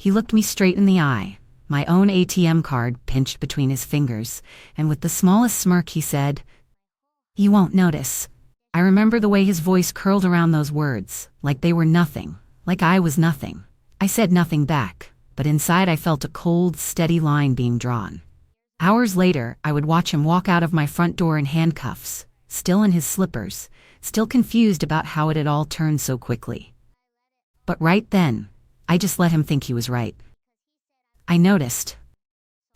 He looked me straight in the eye, my own ATM card pinched between his fingers, and with the smallest smirk he said, "You won't notice." I remember the way his voice curled around those words, like they were nothing, like I was nothing. I said nothing back, but inside I felt a cold, steady line being drawn. Hours later, I would watch him walk out of my front door in handcuffs, still in his slippers, still confused about how it had all turned so quickly. But right then, I just let him think he was right. I noticed.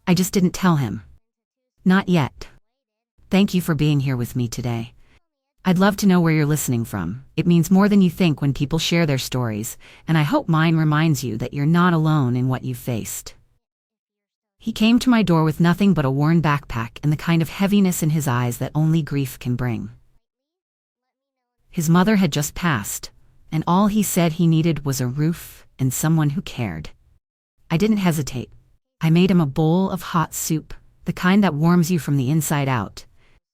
I just didn't tell him. Not yet. Thank you for being here with me today. I'd love to know where you're listening from. It means more than you think when people share their stories, and I hope mine reminds you that you're not alone in what you've faced. He came to my door with nothing but a worn backpack and the kind of heaviness in his eyes that only grief can bring. His mother had just passed, and all he said he needed was a roof and someone who cared. I didn't hesitate. I made him a bowl of hot soup, the kind that warms you from the inside out,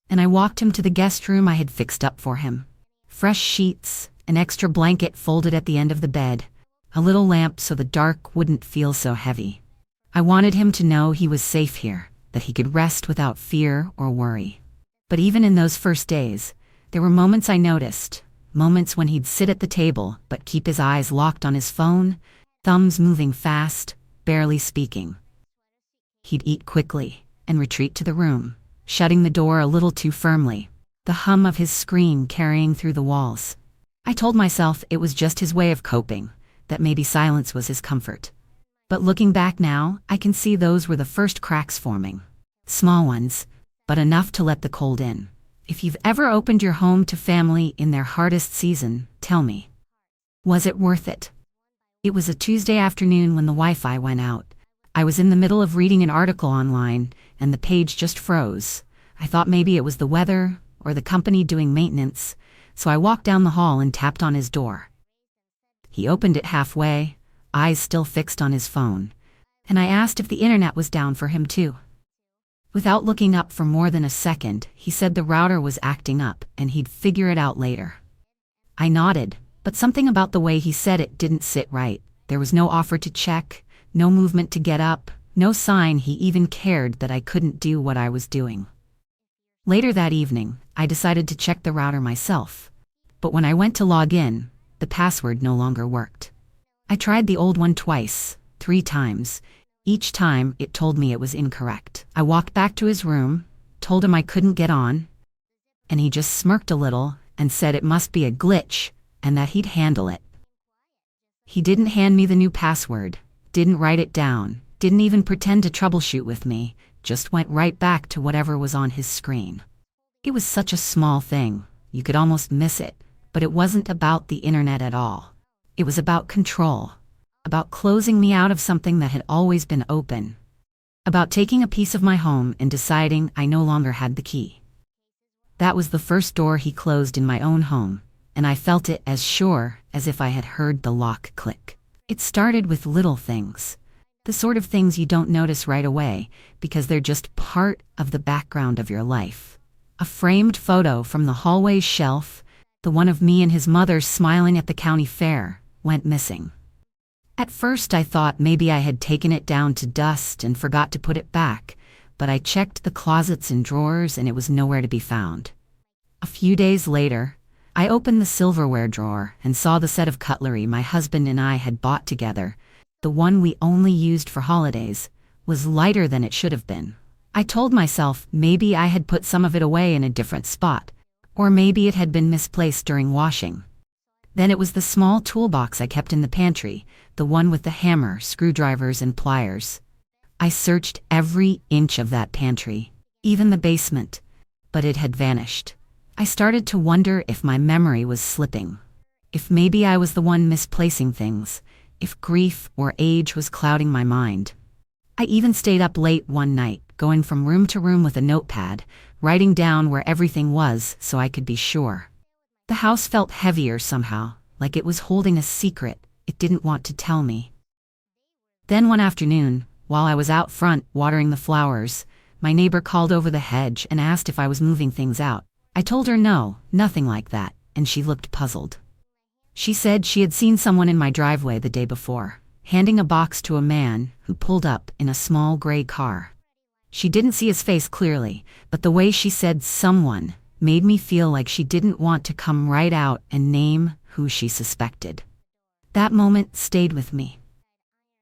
and I walked him to the guest room I had fixed up for him. Fresh sheets, an extra blanket folded at the end of the bed, a little lamp so the dark wouldn't feel so heavy. I wanted him to know he was safe here, that he could rest without fear or worry. But even in those first days, there were moments I noticed, moments when he'd sit at the table but keep his eyes locked on his phone, thumbs moving fast, barely speaking. He'd eat quickly and retreat to the room, shutting the door a little too firmly, the hum of his screen carrying through the walls. I told myself it was just his way of coping, that maybe silence was his comfort. But looking back now, I can see those were the first cracks forming. Small ones, but enough to let the cold in. If you've ever opened your home to family in their hardest season, tell me. Was it worth it? It was a Tuesday afternoon when the Wi-Fi went out. I was in the middle of reading an article online, and the page just froze. I thought maybe it was the weather, or the company doing maintenance, so I walked down the hall and tapped on his door. He opened it halfway, eyes still fixed on his phone, and I asked if the internet was down for him too. Without looking up for more than a second, he said the router was acting up and he'd figure it out later. I nodded, but something about the way he said it didn't sit right. There was no offer to check, no movement to get up, no sign he even cared that I couldn't do what I was doing. Later that evening, I decided to check the router myself, but when I went to log in, the password no longer worked. I tried the old one twice, 3 times. Each time, it told me it was incorrect. I walked back to his room, told him I couldn't get on, and he just smirked a little and said it must be a glitch and that he'd handle it. He didn't hand me the new password, didn't write it down, didn't even pretend to troubleshoot with me, just went right back to whatever was on his screen. It was such a small thing, you could almost miss it, but it wasn't about the internet at all. It was about control, about closing me out of something that had always been open, about taking a piece of my home and deciding I no longer had the key. That was the first door he closed in my own home, and I felt it as sure as if I had heard the lock click. It started with little things, the sort of things you don't notice right away because they're just part of the background of your life. A framed photo from the hallway shelf, the one of me and his mother smiling at the county fair, went missing. At first I thought maybe I had taken it down to dust and forgot to put it back, but I checked the closets and drawers and it was nowhere to be found. A few days later, I opened the silverware drawer and saw the set of cutlery my husband and I had bought together. The one we only used for holidays was lighter than it should have been. I told myself maybe I had put some of it away in a different spot, or maybe it had been misplaced during washing. Then it was the small toolbox I kept in the pantry, the one with the hammer, screwdrivers, and pliers. I searched every inch of that pantry, even the basement, but it had vanished. I started to wonder if my memory was slipping, if maybe I was the one misplacing things, if grief or age was clouding my mind. I even stayed up late one night, going from room to room with a notepad, writing down where everything was so I could be sure. The house felt heavier somehow, like it was holding a secret it didn't want to tell me. Then one afternoon, while I was out front watering the flowers, my neighbor called over the hedge and asked if I was moving things out. I told her no, nothing like that, and she looked puzzled. She said she had seen someone in my driveway the day before. handing a box to a man who pulled up in a small gray car. She didn't see his face clearly, but the way she said "someone" made me feel like she didn't want to come right out and name who she suspected. That moment stayed with me.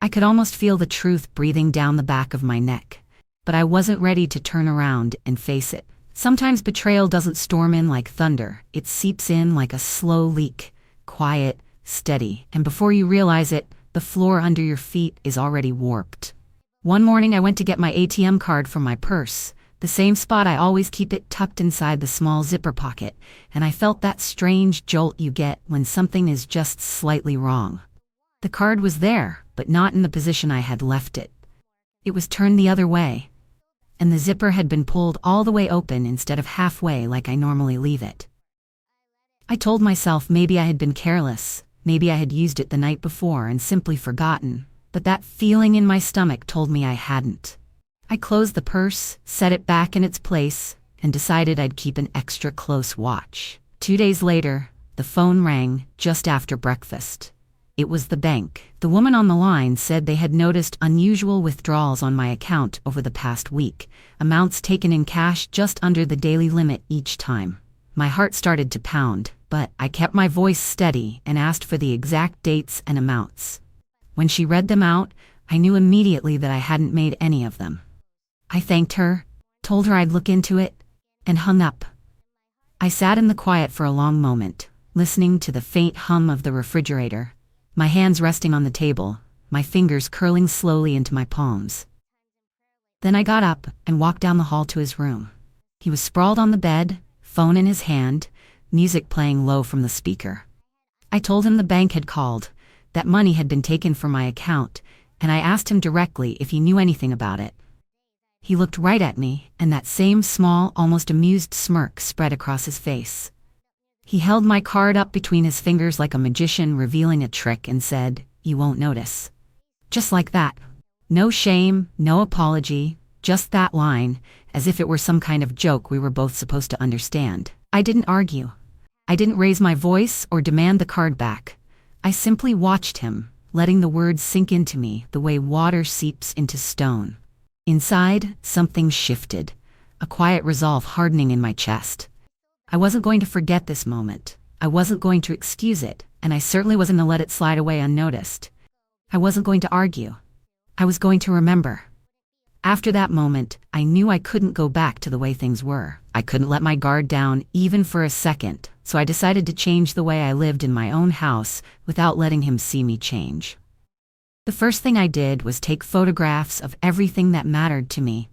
I could almost feel the truth breathing down the back of my neck, but I wasn't ready to turn around and face it. Sometimes betrayal doesn't storm in like thunder. It seeps in like a slow leak, quiet, steady, and before you realize it, the floor under your feet is already warped. One morning I went to get my ATM card from my purse, the same spot I always keep it tucked inside the small zipper pocket, and I felt that strange jolt you get when something is just slightly wrong. The card was there, but not in the position I had left it. It was turned the other way, and the zipper had been pulled all the way open instead of halfway like I normally leave it. I told myself maybe I had been careless, maybe I had used it the night before and simply forgotten, but that feeling in my stomach told me I hadn't. I closed the purse, set it back in its place, and decided I'd keep an extra close watch. 2 days later, the phone rang just after breakfast. It was the bank. The woman on the line said they had noticed unusual withdrawals on my account over the past week, amounts taken in cash just under the daily limit each time. My heart started to pound, but I kept my voice steady and asked for the exact dates and amounts. When she read them out, I knew immediately that I hadn't made any of them. I thanked her, told her I'd look into it, and hung up. I sat in the quiet for a long moment, listening to the faint hum of the refrigerator, my hands resting on the table, my fingers curling slowly into my palms. Then I got up and walked down the hall to his room. He was sprawled on the bed, phone in his hand, music playing low from the speaker. I told him the bank had called, that money had been taken from my account, and I asked him directly if he knew anything about it. He looked right at me, and that same small, almost amused smirk spread across his face. He held my card up between his fingers like a magician revealing a trick and said, "You won't notice." Just like that. No shame, no apology, just that line, as if it were some kind of joke we were both supposed to understand. I didn't argue. I didn't raise my voice or demand the card back. I simply watched him, letting the words sink into me the way water seeps into stone. Inside, something shifted, a quiet resolve hardening in my chest. I wasn't going to forget this moment. I wasn't going to excuse it, and I certainly wasn't going to let it slide away unnoticed. I wasn't going to argue. I was going to remember. After that moment, I knew I couldn't go back to the way things were. I couldn't let my guard down even for a second, so I decided to change the way I lived in my own house without letting him see me change. The first thing I did was take photographs of everything that mattered to me.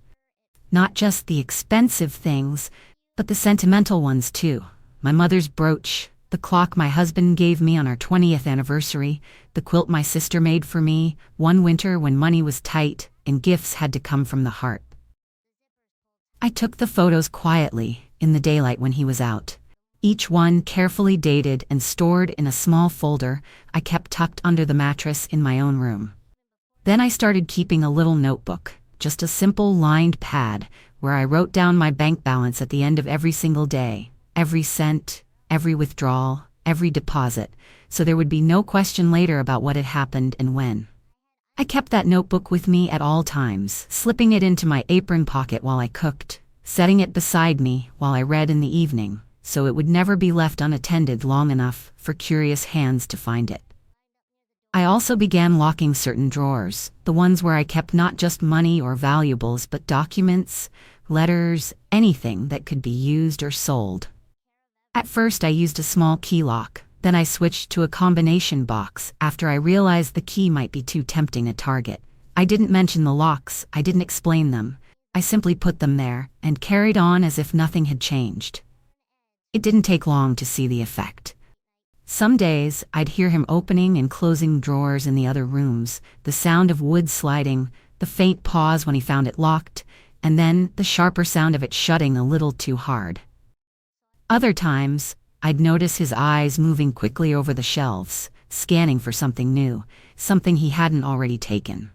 Not just the expensive things, but the sentimental ones too. My mother's brooch, the clock my husband gave me on our 20th anniversary, the quilt my sister made for me one winter when money was tight and gifts had to come from the heart. I took the photos quietly, in the daylight when he was out. Each one carefully dated and stored in a small folder I kept tucked under the mattress in my own room. Then I started keeping a little notebook, just a simple lined pad, where I wrote down my bank balance at the end of every single day, every cent, every withdrawal, every deposit, so there would be no question later about what had happened and when. I kept that notebook with me at all times, slipping it into my apron pocket while I cooked, setting it beside me while I read in the evening, so it would never be left unattended long enough for curious hands to find it. I also began locking certain drawers, the ones where I kept not just money or valuables but documents, letters, anything that could be used or sold. At first I used a small key lock, then I switched to a combination box after I realized the key might be too tempting a target. I didn't mention the locks, I didn't explain them, I simply put them there and carried on as if nothing had changed. It didn't take long to see the effect. Some days, I'd hear him opening and closing drawers in the other rooms, the sound of wood sliding, the faint pause when he found it locked, and then the sharper sound of it shutting a little too hard. Other times, I'd notice his eyes moving quickly over the shelves, scanning for something new, something he hadn't already taken.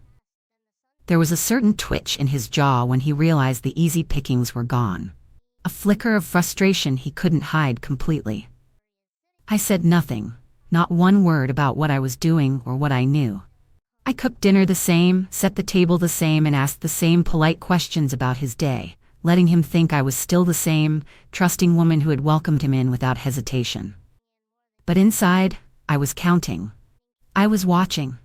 There was a certain twitch in his jaw when he realized the easy pickings were gone. A flicker of frustration he couldn't hide completely. I said nothing, not one word about what I was doing or what I knew. I cooked dinner the same, set the table the same, and asked the same polite questions about his day, letting him think I was still the same, trusting woman who had welcomed him in without hesitation. But inside, I was counting. I was watching.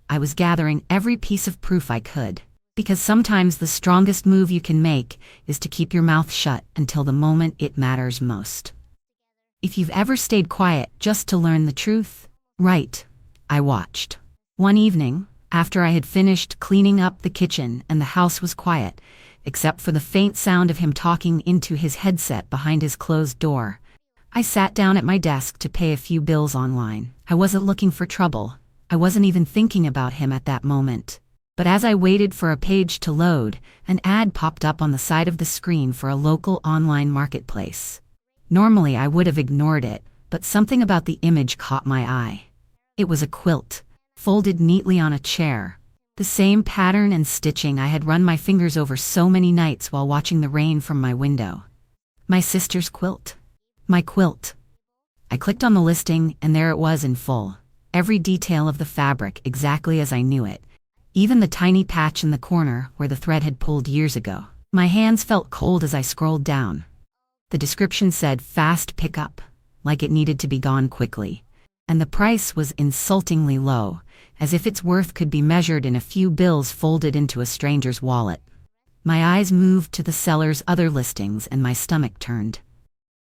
I was gathering every piece of proof I could. Because sometimes the strongest move you can make is to keep your mouth shut until the moment it matters most. If you've ever stayed quiet just to learn the truth, right, I watched. One evening, after I had finished cleaning up the kitchen and the house was quiet, except for the faint sound of him talking into his headset behind his closed door, I sat down at my desk to pay a few bills online. I wasn't looking for trouble. I wasn't even thinking about him at that moment. But as I waited for a page to load, an ad popped up on the side of the screen for a local online marketplace. Normally I would have ignored it, but something about the image caught my eye. It was a quilt, folded neatly on a chair. The same pattern and stitching I had run my fingers over so many nights while watching the rain from my window. My sister's quilt. My quilt. I clicked on the listing and there it was in full. Every detail of the fabric exactly as I knew it. Even the tiny patch in the corner where the thread had pulled years ago. My hands felt cold as I scrolled down. The description said fast pickup, like it needed to be gone quickly. And the price was insultingly low, as if its worth could be measured in a few bills folded into a stranger's wallet. My eyes moved to the seller's other listings and my stomach turned.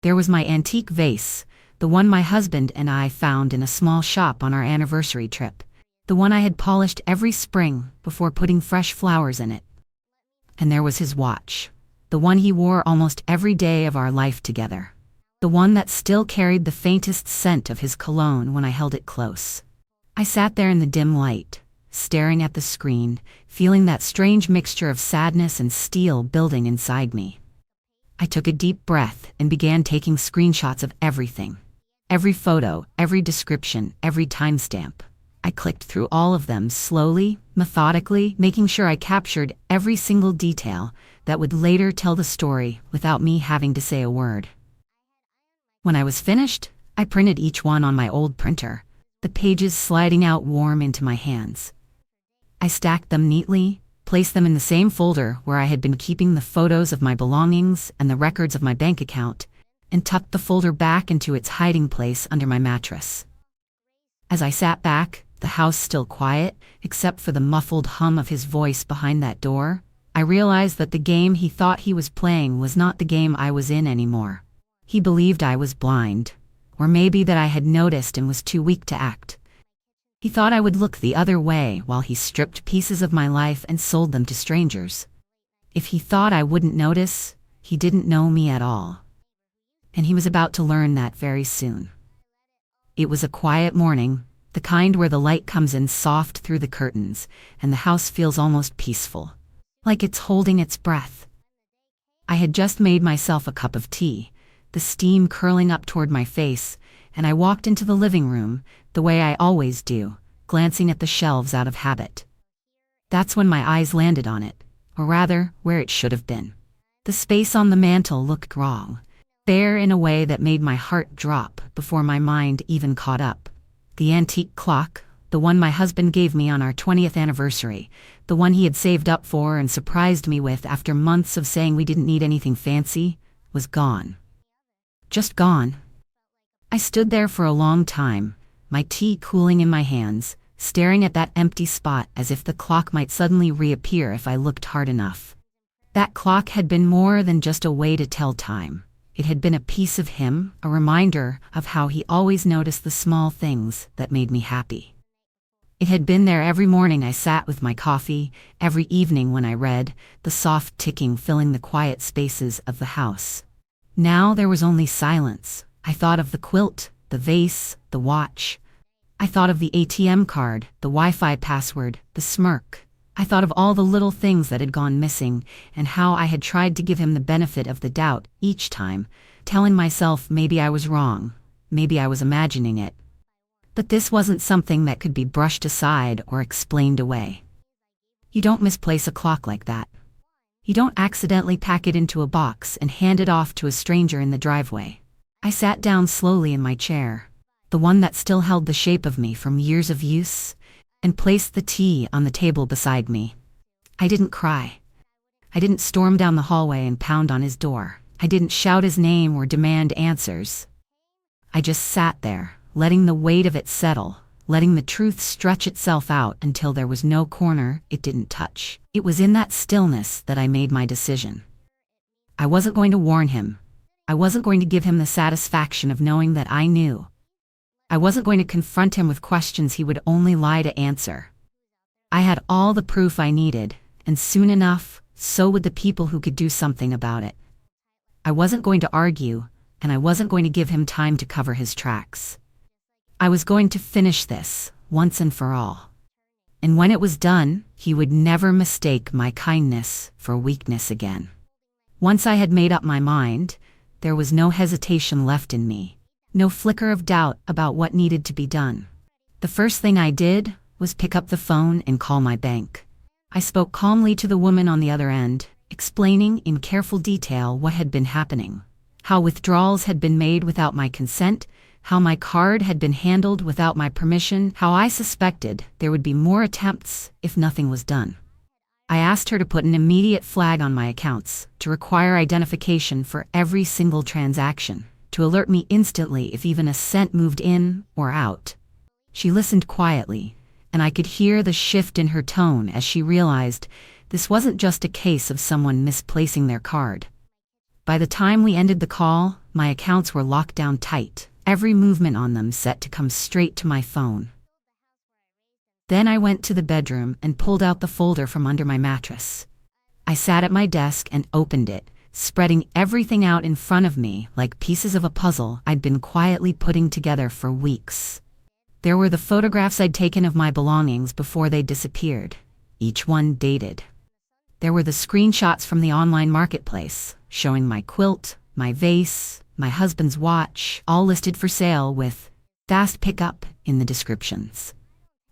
There was my antique vase, the one my husband and I found in a small shop on our anniversary trip. The one I had polished every spring before putting fresh flowers in it. And there was his watch, the one he wore almost every day of our life together. The one that still carried the faintest scent of his cologne when I held it close. I sat there in the dim light, staring at the screen, feeling that strange mixture of sadness and steel building inside me. I took a deep breath and began taking screenshots of everything. Every photo, every description, every timestamp. I clicked through all of them slowly, methodically, making sure I captured every single detail that would later tell the story without me having to say a word. When I was finished, I printed each one on my old printer, the pages sliding out warm into my hands. I stacked them neatly, placed them in the same folder where I had been keeping the photos of my belongings and the records of my bank account, and tucked the folder back into its hiding place under my mattress. As I sat back, the house still quiet, except for the muffled hum of his voice behind that door, I realized that the game he thought he was playing was not the game I was in anymore. He believed I was blind, or maybe that I had noticed and was too weak to act. He thought I would look the other way while he stripped pieces of my life and sold them to strangers. If he thought I wouldn't notice, he didn't know me at all. And he was about to learn that very soon. It was a quiet morning, the kind where the light comes in soft through the curtains, and the house feels almost peaceful, like it's holding its breath. I had just made myself a cup of tea, the steam curling up toward my face, and I walked into the living room, the way I always do, glancing at the shelves out of habit. That's when my eyes landed on it, or rather, where it should have been. The space on the mantel looked wrong, bare in a way that made my heart drop before my mind even caught up. The antique clock, the one my husband gave me on our 20th anniversary, the one he had saved up for and surprised me with after months of saying we didn't need anything fancy, was gone. Just gone. I stood there for a long time, my tea cooling in my hands, staring at that empty spot as if the clock might suddenly reappear if I looked hard enough. That clock had been more than just a way to tell time. It had been a piece of him, a reminder of how he always noticed the small things that made me happy. It had been there every morning I sat with my coffee, every evening when I read, the soft ticking filling the quiet spaces of the house. Now there was only silence. I thought of the quilt, the vase, the watch. I thought of the ATM card, the Wi-Fi password, the smirk. I thought of all the little things that had gone missing and how I had tried to give him the benefit of the doubt each time, telling myself maybe I was wrong, maybe I was imagining it. But this wasn't something that could be brushed aside or explained away. You don't misplace a clock like that. You don't accidentally pack it into a box and hand it off to a stranger in the driveway. I sat down slowly in my chair, the one that still held the shape of me from years of use, and placed the tea on the table beside me. I didn't cry. I didn't storm down the hallway and pound on his door. I didn't shout his name or demand answers. I just sat there, letting the weight of it settle, letting the truth stretch itself out until there was no corner it didn't touch. It was in that stillness that I made my decision. I wasn't going to warn him. I wasn't going to give him the satisfaction of knowing that I knew. I wasn't going to confront him with questions he would only lie to answer. I had all the proof I needed, and soon enough, so would the people who could do something about it. I wasn't going to argue, and I wasn't going to give him time to cover his tracks. I was going to finish this, once and for all. And when it was done, he would never mistake my kindness for weakness again. Once I had made up my mind, there was no hesitation left in me, no flicker of doubt about what needed to be done. The first thing I did was pick up the phone and call my bank. I spoke calmly to the woman on the other end, explaining in careful detail what had been happening, how withdrawals had been made without my consent, how my card had been handled without my permission, how I suspected there would be more attempts if nothing was done. I asked her to put an immediate flag on my accounts, to require identification for every single transaction, to alert me instantly if even a cent moved in or out. She listened quietly, and I could hear the shift in her tone as she realized this wasn't just a case of someone misplacing their card. By the time we ended the call, my accounts were locked down tight, every movement on them set to come straight to my phone. Then I went to the bedroom and pulled out the folder from under my mattress. I sat at my desk and opened it, spreading everything out in front of me like pieces of a puzzle I'd been quietly putting together for weeks. There were the photographs I'd taken of my belongings before they disappeared, each one dated. There were the screenshots from the online marketplace, showing my quilt, my vase, my husband's watch, all listed for sale with "fast pickup" in the descriptions.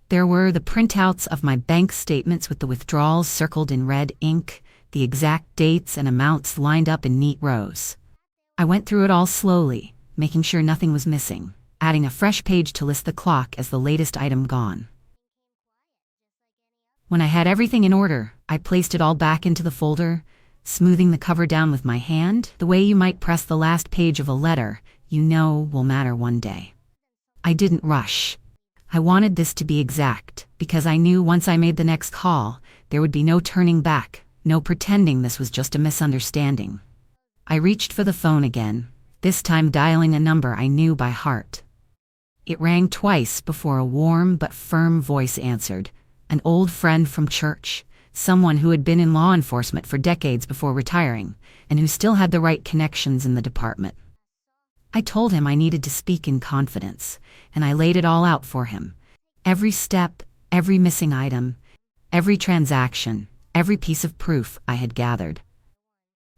There were the printouts of my bank statements with the withdrawals circled in red ink, the exact dates and amounts lined up in neat rows. I went through it all slowly, making sure nothing was missing, adding a fresh page to list the clock as the latest item gone. When I had everything in order, I placed it all back into the folder, smoothing the cover down with my hand, the way you might press the last page of a letter you know will matter one day. I didn't rush. I wanted this to be exact, because I knew once I made the next call, there would be no turning back, no pretending this was just a misunderstanding. I reached for the phone again, this time dialing a number I knew by heart. It rang twice before a warm but firm voice answered, an old friend from church, someone who had been in law enforcement for decades before retiring, and who still had the right connections in the department. I told him I needed to speak in confidence, and I laid it all out for him. Every step, every missing item, every transaction, every piece of proof I had gathered.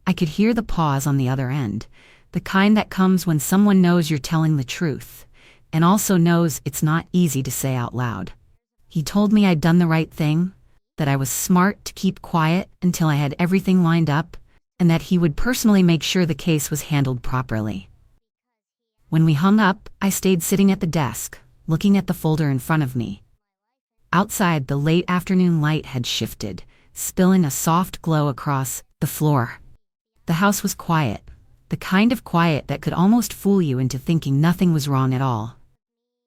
I could hear the pause on the other end, the kind that comes when someone knows you're telling the truth, and also knows it's not easy to say out loud. He told me I'd done the right thing, that I was smart to keep quiet until I had everything lined up, and that he would personally make sure the case was handled properly. When we hung up, I stayed sitting at the desk, looking at the folder in front of me. Outside, the late afternoon light had shifted, spilling a soft glow across the floor. The house was quiet, the kind of quiet that could almost fool you into thinking nothing was wrong at all.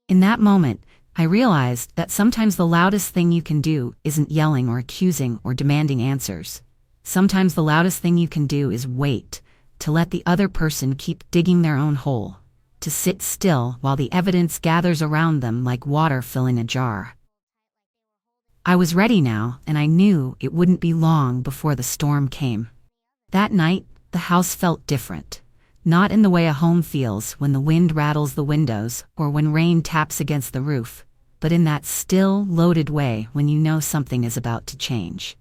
In that moment, I realized that sometimes the loudest thing you can do isn't yelling or accusing or demanding answers. Sometimes the loudest thing you can do is wait, to let the other person keep digging their own hole, to sit still while the evidence gathers around them like water filling a jar. I was ready now, and I knew it wouldn't be long before the storm came. That night, the house felt different. Not in the way a home feels when the wind rattles the windows or when rain taps against the roof, but in that still, loaded way when you know something is about to change.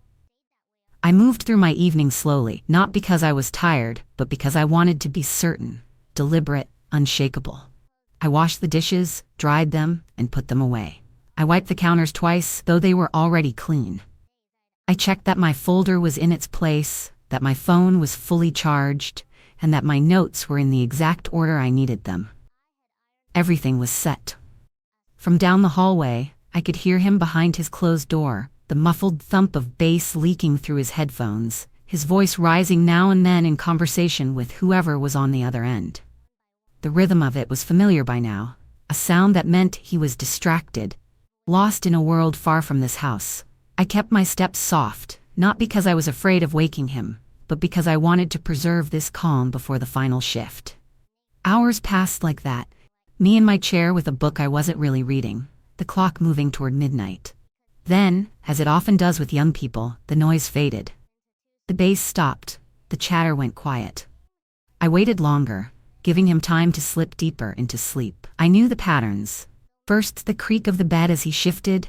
I moved through my evening slowly, not because I was tired, but because I wanted to be certain, deliberate, unshakable. I washed the dishes, dried them, and put them away. I wiped the counters twice, though they were already clean. I checked that my folder was in its place, that my phone was fully charged, and that my notes were in the exact order I needed them. Everything was set. From down the hallway, I could hear him behind his closed door, the muffled thump of bass leaking through his headphones, his voice rising now and then in conversation with whoever was on the other end. The rhythm of it was familiar by now, a sound that meant he was distracted, lost in a world far from this house. I kept my steps soft, not because I was afraid of waking him, but because I wanted to preserve this calm before the final shift. Hours passed like that, me in my chair with a book I wasn't really reading, the clock moving toward midnight. Then, as it often does with young people, the noise faded. The bass stopped, the chatter went quiet. I waited longer, giving him time to slip deeper into sleep. I knew the patterns. First the creak of the bed as he shifted,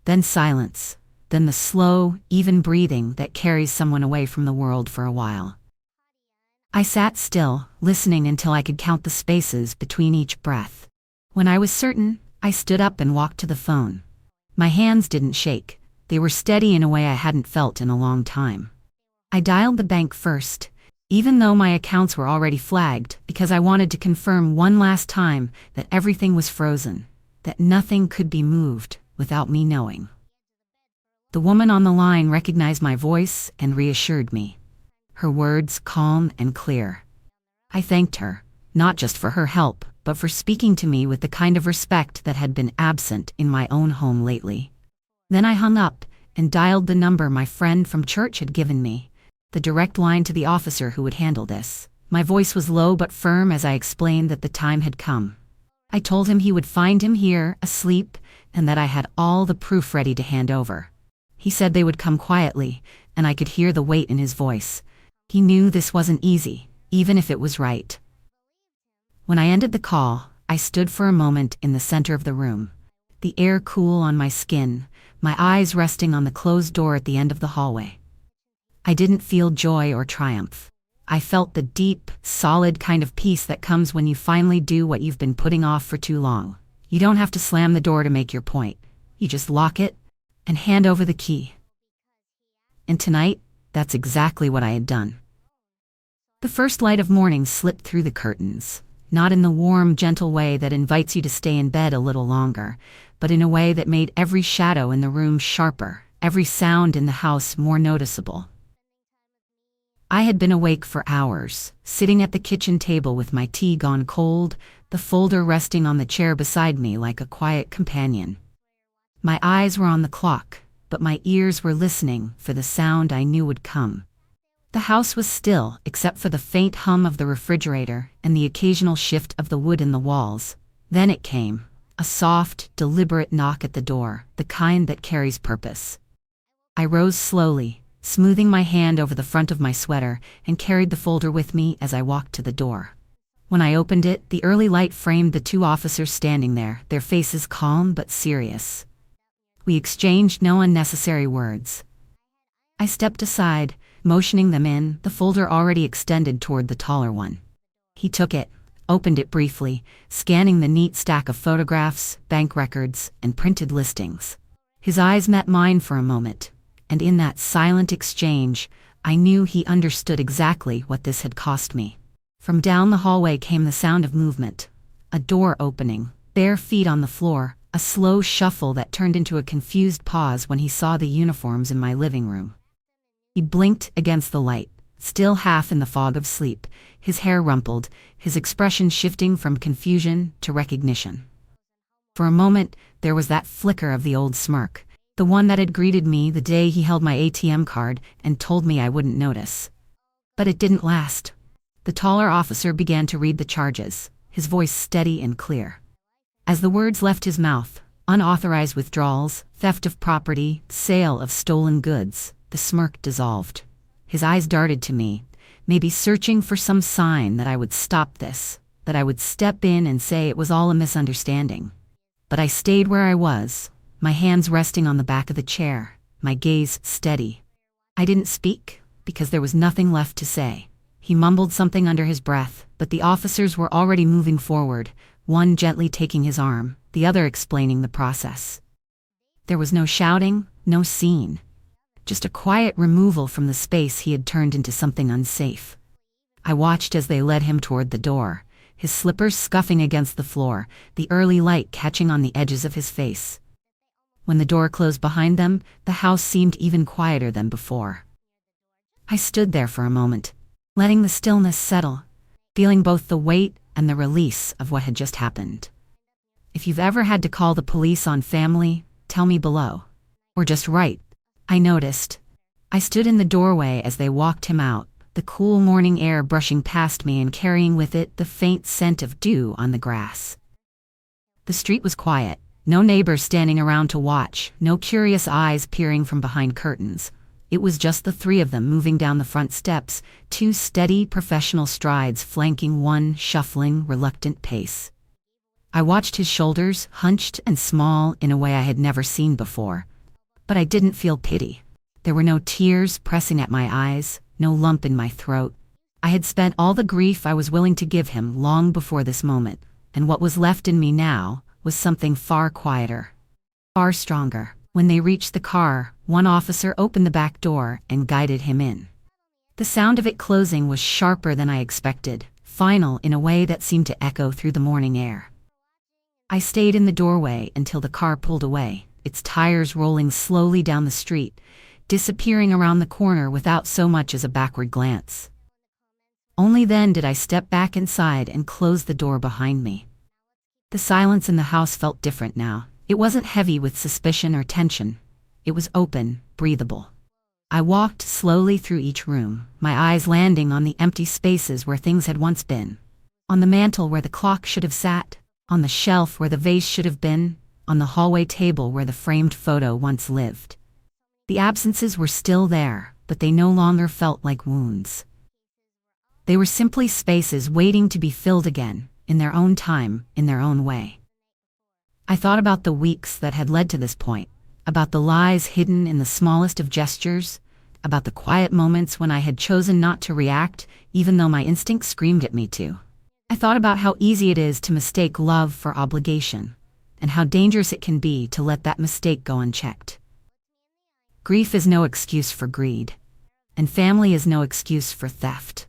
then silence, then the slow, even breathing that carries someone away from the world for a while. I sat still, listening until I could count the spaces between each breath. When I was certain, I stood up and walked to the phone. My hands didn't shake. They were steady in a way I hadn't felt in a long time. I dialed the bank first, even though my accounts were already flagged, because I wanted to confirm one last time that everything was frozen, that nothing could be moved without me knowing. The woman on the line recognized my voice and reassured me. Her words calm and clear. I thanked her, not just for her help, but for speaking to me with the kind of respect that had been absent in my own home lately. Then I hung up and dialed the number my friend from church had given me, the direct line to the officer who would handle this. My voice was low but firm as I explained that the time had come. I told him he would find him here, asleep, and that I had all the proof ready to hand over. He said they would come quietly, and I could hear the weight in his voice. He knew this wasn't easy, even if it was right. When I ended the call, I stood for a moment in the center of the room, the air cool on my skin, my eyes resting on the closed door at the end of the hallway. I didn't feel joy or triumph. I felt the deep, solid kind of peace that comes when you finally do what you've been putting off for too long. You don't have to slam the door to make your point. You just lock it and hand over the key. And tonight, that's exactly what I had done. The first light of morning slipped through the curtains, not in the warm, gentle way that invites you to stay in bed a little longer, but in a way that made every shadow in the room sharper, every sound in the house more noticeable. I had been awake for hours, sitting at the kitchen table with my tea gone cold, the folder resting on the chair beside me like a quiet companion. My eyes were on the clock, but my ears were listening for the sound I knew would come. The house was still, except for the faint hum of the refrigerator and the occasional shift of the wood in the walls. Then it came, a soft, deliberate knock at the door, the kind that carries purpose. I rose slowly, smoothing my hand over the front of my sweater, and carried the folder with me as I walked to the door. When I opened it, the early light framed the two officers standing there, their faces calm but serious. We exchanged no unnecessary words. I stepped aside, motioning them in, the folder already extended toward the taller one. He took it, opened it briefly, scanning the neat stack of photographs, bank records, and printed listings. His eyes met mine for a moment, and in that silent exchange, I knew he understood exactly what this had cost me. From down the hallway came the sound of movement, a door opening, bare feet on the floor, a slow shuffle that turned into a confused pause when he saw the uniforms in my living room. He blinked against the light, still half in the fog of sleep, his hair rumpled, his expression shifting from confusion to recognition. For a moment, there was that flicker of the old smirk, the one that had greeted me the day he held my ATM card and told me I wouldn't notice. But it didn't last. The taller officer began to read the charges, his voice steady and clear. As the words left his mouth, unauthorized withdrawals, theft of property, sale of stolen goods, the smirk dissolved. His eyes darted to me, maybe searching for some sign that I would stop this, that I would step in and say it was all a misunderstanding. But I stayed where I was, my hands resting on the back of the chair, my gaze steady. I didn't speak, because there was nothing left to say. He mumbled something under his breath, but the officers were already moving forward, one gently taking his arm, the other explaining the process. There was no shouting, no scene. Just a quiet removal from the space he had turned into something unsafe. I watched as they led him toward the door, his slippers scuffing against the floor, the early light catching on the edges of his face. When the door closed behind them, the house seemed even quieter than before. I stood there for a moment, letting the stillness settle, feeling both the weight and the release of what had just happened. If you've ever had to call the police on family, tell me below. Or just write. I noticed. I stood in the doorway as they walked him out, the cool morning air brushing past me and carrying with it the faint scent of dew on the grass. The street was quiet, no neighbors standing around to watch, no curious eyes peering from behind curtains. It was just the three of them moving down the front steps, two steady, professional strides flanking one shuffling, reluctant pace. I watched his shoulders, hunched and small in a way I had never seen before. But I didn't feel pity. There were no tears pressing at my eyes, no lump in my throat. I had spent all the grief I was willing to give him long before this moment, and what was left in me now was something far quieter, far stronger. When they reached the car, one officer opened the back door and guided him in. The sound of it closing was sharper than I expected, final in a way that seemed to echo through the morning air. I stayed in the doorway until the car pulled away, its tires rolling slowly down the street, disappearing around the corner without so much as a backward glance. Only then did I step back inside and close the door behind me. The silence in the house felt different now. It wasn't heavy with suspicion or tension. It was open, breathable. I walked slowly through each room, my eyes landing on the empty spaces where things had once been. On the mantel where the clock should have sat, on the shelf where the vase should have been, on the hallway table where the framed photo once lived. The absences were still there, but they no longer felt like wounds. They were simply spaces waiting to be filled again, in their own time, in their own way. I thought about the weeks that had led to this point, about the lies hidden in the smallest of gestures, about the quiet moments when I had chosen not to react, even though my instinct screamed at me to. I thought about how easy it is to mistake love for obligation, and how dangerous it can be to let that mistake go unchecked. Grief is no excuse for greed, and family is no excuse for theft.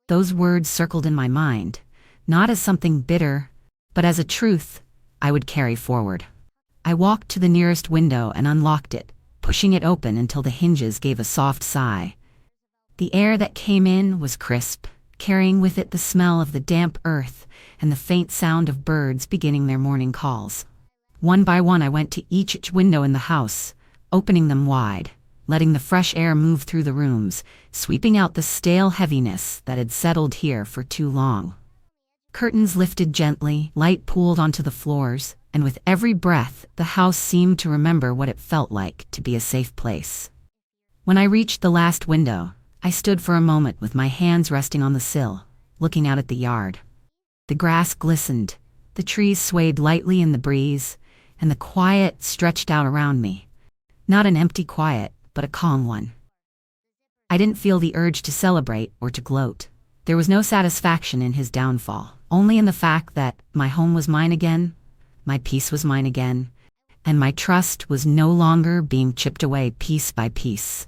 Those words circled in my mind, not as something bitter, but as a truth I would carry forward. I walked to the nearest window and unlocked it, pushing it open until the hinges gave a soft sigh. The air that came in was crisp, carrying with it the smell of the damp earth and the faint sound of birds beginning their morning calls. One by one I went to each window in the house, opening them wide, letting the fresh air move through the rooms, sweeping out the stale heaviness that had settled here for too long. Curtains lifted gently, light pooled onto the floors, and with every breath, the house seemed to remember what it felt like to be a safe place. When I reached the last window, I stood for a moment with my hands resting on the sill, looking out at the yard. The grass glistened, the trees swayed lightly in the breeze, and the quiet stretched out around me. Not an empty quiet, but a calm one. I didn't feel the urge to celebrate or to gloat. There was no satisfaction in his downfall, only in the fact that my home was mine again, my peace was mine again, and my trust was no longer being chipped away piece by piece.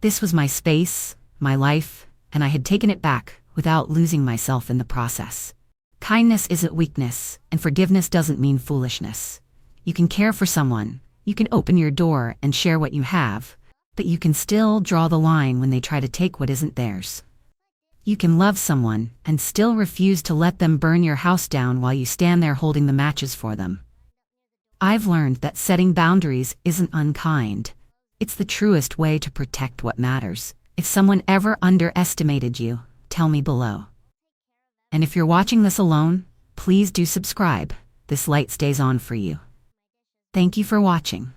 This was my space, my life, and I had taken it back without losing myself in the process. Kindness isn't weakness, and forgiveness doesn't mean foolishness. You can care for someone, you can open your door and share what you have, but you can still draw the line when they try to take what isn't theirs. You can love someone and still refuse to let them burn your house down while you stand there holding the matches for them. I've learned that setting boundaries isn't unkind. It's the truest way to protect what matters. If someone ever underestimated you, tell me below. And if you're watching this alone, please do subscribe. This light stays on for you. Thank you for watching.